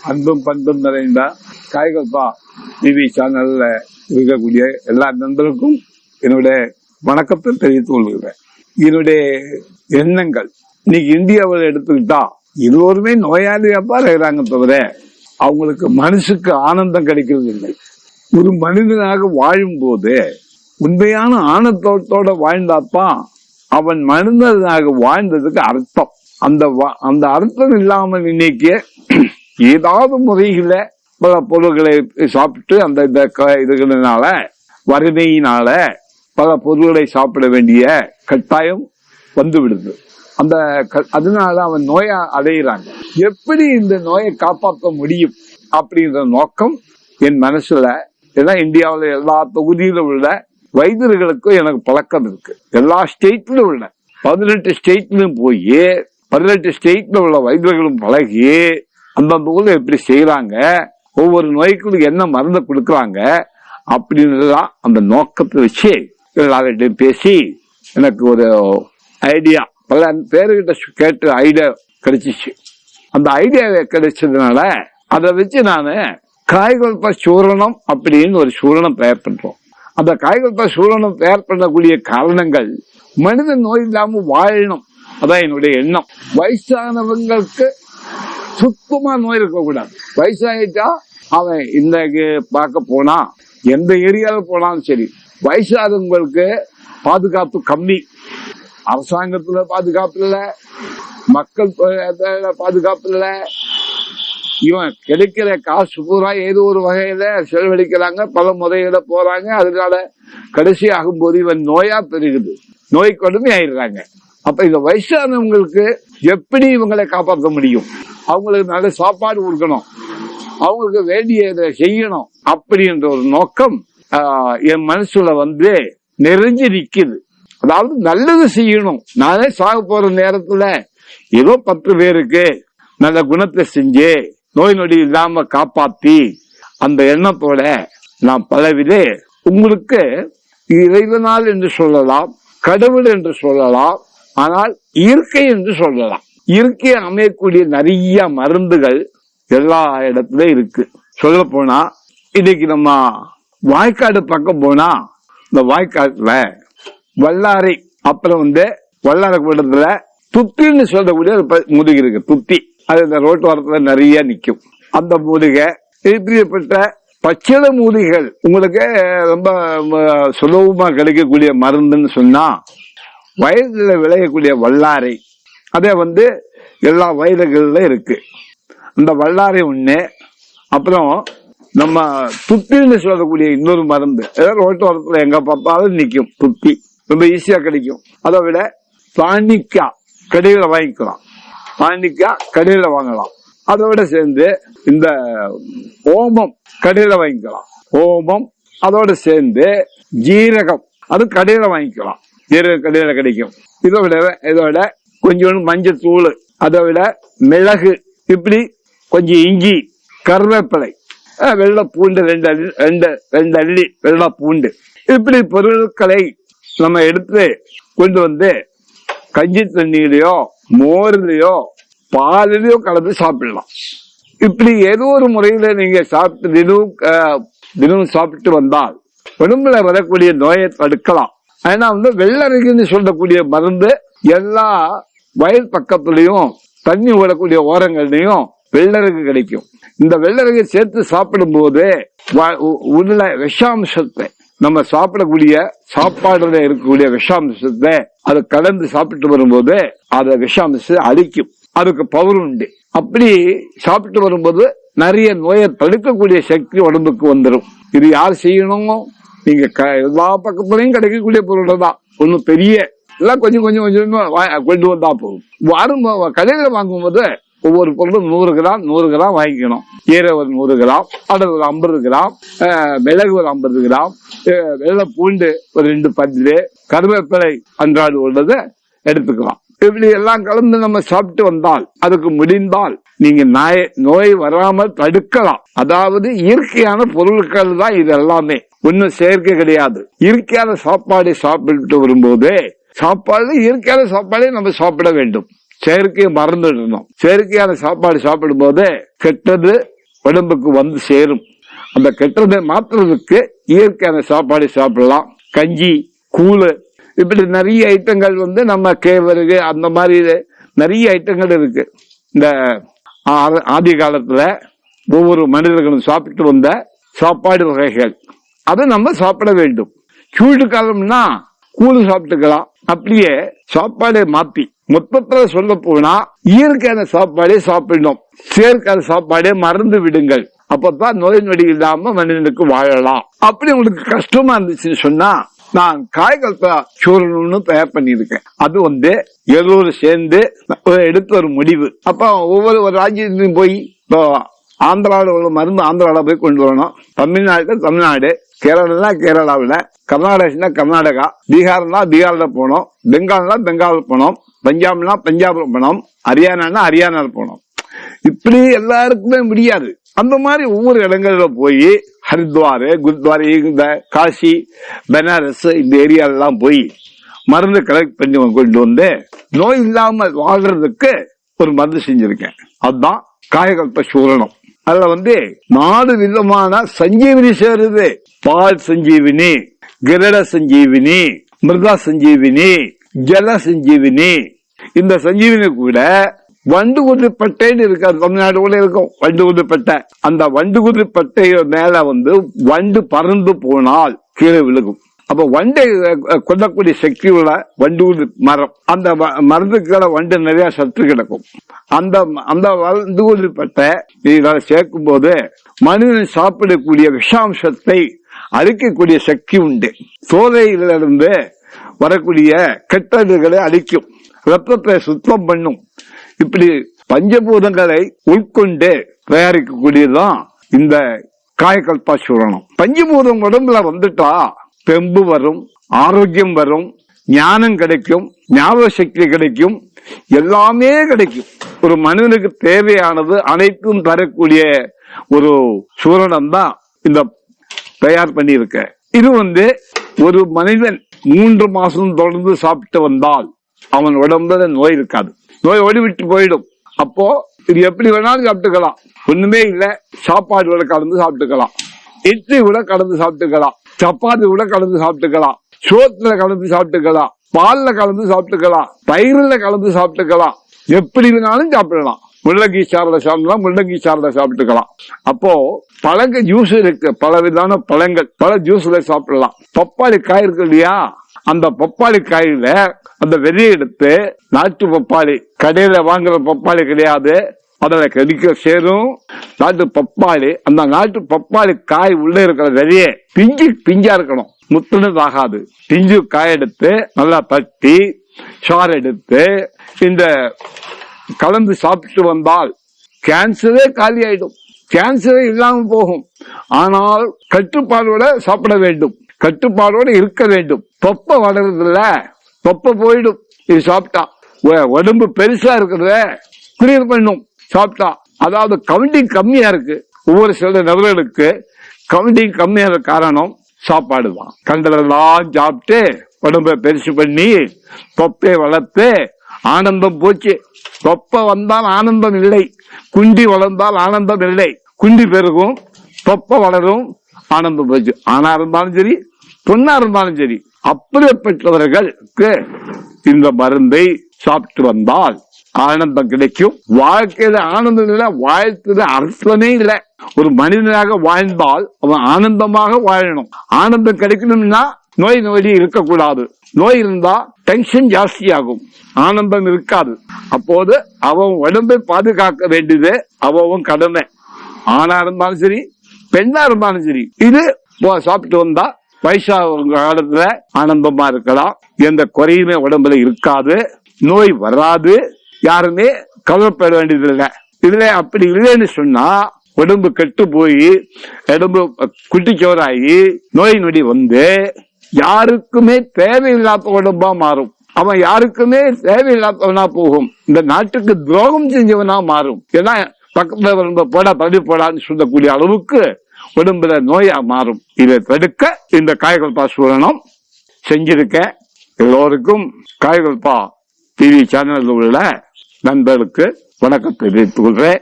அன்பும் பண்பும் நிறைந்த காய்கல்பா டிவி சேனல்ல இருக்கக்கூடிய எல்லா நண்பர்களுக்கும் என்னுடைய வணக்கத்தை தெரிவித்துக் கொள்கிறேன். என்னுடைய எண்ணங்கள் இன்னைக்கு இந்தியாவில் எடுத்துக்கிட்டா எல்லோருமே நோயாளியாப்பா இருக்கிறாங்க தவிர அவங்களுக்கு மனசுக்கு ஆனந்தம் கிடைக்கிறது இல்லை. ஒரு மனிதனாக வாழும் போது உண்மையான ஆனந்தத்தோட வாழ்ந்தாத்தான் அவன் மனிதனாக வாழ்ந்ததுக்கு அர்த்தம். அந்த அர்த்தம் இல்லாமல் இன்னைக்கு ஏதாவது முறையில பல பொருள்களை சாப்பிட்டு அந்த இதுகளினால வறுமையினால பல பொருள்களை சாப்பிட வேண்டிய கட்டாயம் வந்து விடுது. அதனால அவன் நோயை அடையிறாங்க. எப்படி இந்த நோயை காப்பாற்ற முடியும் அப்படின்ற நோக்கம் என் மனசுல, ஏன்னா இந்தியாவில எல்லா தொகுதியிலும் உள்ள வைத்தியர்களுக்கும் எனக்கு பழக்கம் இருக்கு. எல்லா ஸ்டேட்ல உள்ள 18 ஸ்டேட்லயும் போய் 18 ஸ்டேட்ல உள்ள வைத்தியர்களும் பழகி அந்தந்த ஊர்ல எப்படி செய்யறாங்க, ஒவ்வொரு நோய்க்கும் என்ன மருந்து கொடுக்கறாங்க அப்படின்றதுதான் அந்த நோக்கத்தை வச்சு எல்லார்கிட்டையும் பேசி எனக்கு ஒரு ஐடியா, பல பேருகிட்ட கேட்டு ஐடியா கிடைச்சிச்சு. அந்த ஐடியா கிடைச்சதுனால அதை வச்சு நானு காய்கல்ப சூரணம் அப்படின்னு ஒரு சூரணம் தயார் பண்றோம். அந்த காய்கல்ப சூரணம் தயார் பண்ணக்கூடிய காரணங்கள் மனித நோய் இல்லாம வாழணும், அதான் என்னுடைய எண்ணம். வயசானவங்களுக்கு சுத்தமா நோய் இருக்கக்கூடாது. வயசாயிட்டா அவன் இன்றைக்கு பார்க்க போனா எந்த ஏரியாவில் போனாலும் சரி, வயசானவங்களுக்கு பாதுகாப்பு கம்மி. அரசாங்கத்துல பாதுகாப்பு இல்ல, மக்கள் பாதுகாப்பு இல்ல. இவன் கிடைக்கிற காசு பூரா ஏதோ ஒரு வகையில செலவழிக்கிறாங்க, பல முறையில போறாங்க. அதனால கடைசி ஆகும்போது இவன் நோயா பெருகுது, நோய் கொடுமை ஆயிடுறாங்க. அப்ப இந்த வயசானவங்களுக்கு எப்படி இவங்களை காப்பாற்ற முடியும்? அவங்களுக்கு நல்ல சாப்பாடு கொடுக்கணும், அவங்களுக்கு வேண்டியதை செய்யணும் அப்படின்ற ஒரு நோக்கம் என் மனசுல நிறைஞ்சு நிக்குது. அதாவது நல்லது செய்யணும். நானே சாக போற நேரத்துல ஏதோ 10 பேருக்கு நல்ல குணத்தை செஞ்சு நோய் நொடி இல்லாம காப்பாத்தி அந்த எண்ணத்தோட நான் பலவித உங்களுக்கு இறைவனால் என்று சொல்லலாம், கடவுள் என்று சொல்லலாம், ஆனால் இயற்கை என்று சொல்லலாம். இயற்கை அமையக்கூடிய நிறைய மருந்துகள் எல்லா இடத்துலயும் இருக்கு. சொல்ல போனா இன்னைக்கு நம்ம வாய்க்காடு பக்கம் போனா இந்த வாய்க்காட்டுல வல்லாரை, அப்புறம் வல்லாரை கூட்டத்துல துத்தின்னு சொல்லக்கூடிய ஒரு முதுகு இருக்கு. துத்தி அது இந்த ரோட்டு வாரத்துல நிறைய நிக்கும். அந்த மூலிகை இப்படிப்பட்ட பச்சில மூலிகைகள் உங்களுக்கு ரொம்ப சுலபமா கிடைக்கக்கூடிய மருந்துன்னு சொன்னா வயதுல விளையக்கூடிய வல்லாரை, அதே எல்லா வயதுகள்ல இருக்கு. இந்த வல்லாரை ஒண்ணு, அப்புறம் நம்ம துத்தின்னு சொல்லக்கூடிய இன்னொரு மருந்து ஏதாவது ரோட்டு வாரத்துல எங்க பார்த்தாலும் நிக்கும். துத்தி ரொம்ப ஈஸியா கிடைக்கும். அதை விட தானிக்காய் கடையில வாங்கிக்கலாம், தானிக்காய் கடையில வாங்கலாம். அதோட சேர்ந்து இந்த ஓமம் கடையில வாங்கிக்கலாம், ஓமம். அதோட சேர்ந்து ஜீரகம் அது கடையில வாங்கிக்கலாம், ஜீரகம் கடையில கிடைக்கும். இதோட கொஞ்சம் மஞ்சள் தூள், அதை விட மிளகு, இப்படி கொஞ்சம் இஞ்சி, கருவேப்பிலை, வெள்ளை பூண்டு 2 அள்ளி வெள்ளை பூண்டு, இப்படி பொருட்களை நம்ம எடுத்து கொண்டு கஞ்சி தண்ணியிலையோ மோர்லயோ பாலிலையோ கலந்து சாப்பிடலாம். இப்படி ஏதோ ஒரு முறையில நீங்க சாப்பிட்டு தினமும் சாப்பிட்டு வந்தால் உடம்புல வரக்கூடிய நோயை தடுக்கலாம். ஏன்னா வெள்ளரிக்குன்னு சொல்லக்கூடிய மருந்து எல்லா வயல் பக்கத்துலயும் தண்ணி ஓடக்கூடிய ஓரங்கள்லயும் வெள்ளரிக்கு கிடைக்கும். இந்த வெள்ளரிக்கை சேர்த்து சாப்பிடும் போது உள்ள விஷாம்சத்தை, நம்ம சாப்பிடக்கூடிய சாப்பாடுல இருக்கக்கூடிய விஷாம்சத்தை அதை கலந்து சாப்பிட்டு வரும்போது அதை விஷாம்சத்தை அழிக்கும். அதுக்கு பவர் உண்டு. அப்படி சாப்பிட்டு வரும்போது நிறைய நோயை தடுக்கக்கூடிய சக்தி உடம்புக்கு வந்துடும். இது யார் செய்யணும்? நீங்க எல்லா பக்கத்துலயும் கிடைக்கக்கூடிய பொருள் தான், ஒன்னும் பெரிய எல்லாம் கொஞ்சம் கொஞ்சம் கொண்டு வந்தா போகும். கடையில வாங்கும்போது ஒவ்வொரு பொருளும் 100 கிராம் வாங்கிக்கணும். கீரை ஒரு 100 கிராம், அடை ஒரு 50 கிராம், மிளகு ஒரு 50 கிராம், வெள்ளை பூண்டு ஒரு 2 பல்லு, கருவேப்பிலை அன்றாடு உள்ளதை எடுத்துக்கலாம். இப்படி எல்லாம் கலந்து நம்ம சாப்பிட்டு வந்தால், அதுக்கு முடிந்தால் நீங்க நோய் வராமல் தடுக்கலாம். அதாவது இயற்கையான பொருட்கள் தான் இது எல்லாமே, ஒன்னும் செயற்கை கிடையாது. இயற்கையான சாப்பாடு சாப்பிட்டு வரும்போது இயற்கையான சாப்பாடே நம்ம சாப்பிட வேண்டும். செயற்கையை மறந்துடணும். செயற்கையான சாப்பாடு சாப்பிடும் போது கெட்டது உடம்புக்கு வந்து சேரும். அந்த கெட்டதை மாற்றுறதுக்கு இயற்கையான சாப்பாடு சாப்பிடலாம். கஞ்சி, கூழு, இப்படி நிறைய ஐட்டங்கள் வந்து நம்ம கேழ்வரகு அந்த மாதிரி நிறைய ஐட்டங்கள் இருக்கு. இந்த ஆதி காலத்துல ஒவ்வொரு மனிதர்களும் சாப்பிட்டு வந்த சாப்பாடு வகைகள் அதை நம்ம சாப்பிட வேண்டும். சூடு காலம்னா கூழு சாப்பிட்டுக்கலாம். அப்படியே சாப்பாடை மாத்தி மொத்தத்துல சொல்ல போனா இயற்கையான சாப்பாடே சாப்பிடணும். செயற்கையான சாப்பாடே மறந்து விடுங்கள். அப்பதான் நோய் நொடி இல்லாம மனிதனுக்கு வாழலாம். அப்படி உங்களுக்கு கஷ்டமா இருந்துச்சுன்னு சொன்னா நான் காய்கல்பா சூரணம்னு தயார் பண்ணியிருக்கேன். அது வந்து எல்லோரும் சேர்ந்து எடுத்து ஒரு முடிவு. அப்ப ஒவ்வொரு ராஜ்யத்திலும் போய் ஆந்திராவில் உள்ள மருந்து ஆந்திராவில போய் கொண்டு வரணும். தமிழ்நாடு, கேரளா கேரளாவில், கர்நாடகா கர்நாடகா, பீகார்னா பீகார்ல போனோம், பெங்கால்னா பெங்கால் போனோம், பஞ்சாப்னா பஞ்சாப்ல போனோம், ஹரியானா ஹரியானால போனோம். இப்படி எல்லாருக்குமே முடியாது. அந்த மாதிரி ஒவ்வொரு இடங்கள்ல போய் ஹரித்வார், குருத்வார், இந்த காசி, பனாரஸ் இந்த ஏரியாலாம் போய் மருந்து கலெக்ட் பண்ணி கொண்டு வந்து நோய் இல்லாமல் வாழ்றதுக்கு ஒரு மருந்து செஞ்சிருக்கேன். அதுதான் காயகல்ப சூரணம். அதுல வந்து 4 விதமான சஞ்சீவினி சேருது. பால் சஞ்சீவினி, கிரட சஞ்சீவினி, மிருதா சஞ்சீவினி, ஜல சஞ்சீவினி. இந்த சஞ்சீவினி கூட வண்டுகுதிரை பட்டைன்னு இருக்காது. தமிழ்நாடு கூட இருக்கும் வண்டுகுதிரை பட்டை. அந்த வண்டுகுதிரை பட்டைய மேல வந்து வண்டு பறந்து போனால் கீழே விழுகும். அப்ப வண்டை கொல்லக்கூடிய சக்தி உள்ள வண்டு மரம். அந்த மரத்துக்கு வண்டு நிறைய சத்து கிடக்கும். அந்த வண்டு பட்டை சேர்க்கும் போது மனிதன் சாப்பிடக்கூடிய விஷாம்சத்தை அழிக்கக்கூடிய சக்தி உண்டு. சோலையிலிருந்து வரக்கூடிய கெட்டதுகளை அழிக்கும், ரத்தத்தை சுத்தம் பண்ணும். இப்படி பஞ்சபூதங்களை உட்கொண்டு தயாரிக்கக்கூடியதுதான் இந்த காயகல்பா சூரணம். பஞ்சபூதம் உடம்புல வந்துட்டா தெம்பு வரும், ஆரோக்கியம் வரும், ஞானம் கிடைக்கும், ஞாபக சக்தி கிடைக்கும், எல்லாமே கிடைக்கும். ஒரு மனிதனுக்கு தேவையானது அனைத்தும் தரக்கூடிய ஒரு சூரணம் தான் இந்த தயார் பண்ணி இருக்க. இது வந்து ஒரு மனிதன் 3 மாசம் தொடர்ந்து சாப்பிட்டு வந்தால் அவன் உடம்புல நோய் இருக்காது, நோய் ஓடிவிட்டு போயிடும். அப்போ இது எப்படி வேணாலும் சாப்பிட்டுக்கலாம், ஒண்ணுமே இல்ல. சாப்பாடு கூட கலந்து சாப்பிட்டுக்கலாம், இட்லி கூட கலந்து சாப்பிட்டுக்கலாம், சப்பாத்தி கூட கலந்து சாப்பிட்டுக்கலாம், சோத்துல கலந்து சாப்பிட்டுக்கலாம், பால்ல கலந்து சாப்பிட்டுக்கலாம், தயிர்ல கலந்து சாப்பிட்டுக்கலாம், எப்படி வேணாலும் சாப்பிடலாம். முள்ளங்கி சாறுல சாப்பிடலாம், முள்ளங்கி சாறுல சாப்பிட்டுக்கலாம். அப்போ பழங்க ஜூஸ் இருக்கு, பல விதமான பழங்கள், பல ஜூஸ்ல சாப்பிடலாம். பப்பாளி காய் இருக்கு இல்லையா, அந்த பப்பாளி காயில அந்த வெளியே எடுத்து, நாட்டு பப்பாளி கடையில வாங்குற பப்பாளி கிடையாது, அதுல கடிக்க சேரும் நாட்டு பப்பாளி. அந்த நாட்டு பப்பாளி காய் உள்ள இருக்கிற வெளியே பிஞ்சா இருக்கணும், முத்துனது ஆகாது. பிஞ்சு காய் எடுத்து நல்லா தட்டி சாறு எடுத்து இந்த கலந்து சாப்பிட்டு வந்தால் கேன்சரே காலி ஆயிடும், கேன்சரே இல்லாம போகும். ஆனால் கட்டுப்பாடோட சாப்பிட வேண்டும், கட்டுப்பாடோட இருக்க வேண்டும். தொப்பை வளர்றதுல தொப்பை போயிடும் இது சாப்பிட்டா. உடம்பு பெருசா இருக்கிறத கிளியர் பண்ணும் சாப்பிட்டா. அதாவது கவுண்டிங் கம்மியா இருக்கு, ஒவ்வொரு சில நபர்களுக்கு கவுண்டிங் கம்மியான காரணம் சாப்பாடு தான். கண்டதெல்லாம் சாப்பிட்டு உடம்பை பெருசு பண்ணி தொப்பை வளர்த்து ஆனந்தம் போச்சு. தொப்பை வந்தால் ஆனந்தம் இல்லை, குண்டி வளர்ந்தால் ஆனந்தம் இல்லை. குண்டி பெருகும், தொப்பை வளரும், ஆனந்தம் போச்சு. ஆணா இருந்தாலும் சரி, பொண்ணா இருந்தாலும் சரி. அப்படிப்பட்டவர்களுக்கு இந்த மருந்தை சாப்பிட்டு வந்தால் ஆனந்தம் கிடைக்கும். வாழ்க்கையில ஆனந்தம் இல்ல, வாழ்க்கையில அர்த்தமே இல்ல. ஒரு மனிதனாக வாழ்ந்தால் அவன் ஆனந்தமாக வாழணும். ஆனந்தம் கிடைக்கணும்னா நோய் நொடி இருக்கக்கூடாது. நோய் இருந்தா டென்ஷன் ஜாஸ்தியாகும், ஆனந்தம் இருக்காது. அப்போது அவன் உடம்பை பாதுகாக்க வேண்டியது அவன் கடமை. ஆணா இருந்தாலும் சரி, பெண்ணா இருந்தாலும் சரி. இது சாப்பிட்டு வந்தா வயசா காலத்துல ஆனந்தமா இருக்கலாம், எந்த குறையுமே உடம்புல இருக்காது, நோய் வராது, யாருமே கவலைப்பட வேண்டியதில்லை. இதுல அப்படி இல்லைன்னு சொன்னா உடம்பு கெட்டு போய் உடம்பு குட்டிச்சோராகி நோய் நொடி வந்து யாருக்குமே தேவையில்லாத உடம்பா மாறும். அவன் யாருக்குமே தேவையில்லாதவனா போகும், இந்த நாட்டுக்கு துரோகம் செஞ்சவனா மாறும். ஏன்னா பக்கத்துல போடா படி போடான்னு சொல்லக்கூடிய அளவுக்கு உடம்புல நோயா மாறும். இதை தடுக்க இந்த காயகல்பா சூரணம் செஞ்சிருக்க. எல்லோருக்கும் காயகல்பா டிவி சேனல் உள்ள நண்பர்களுக்கு வணக்கத்தை தெரிவித்துக் கொள்றேன்.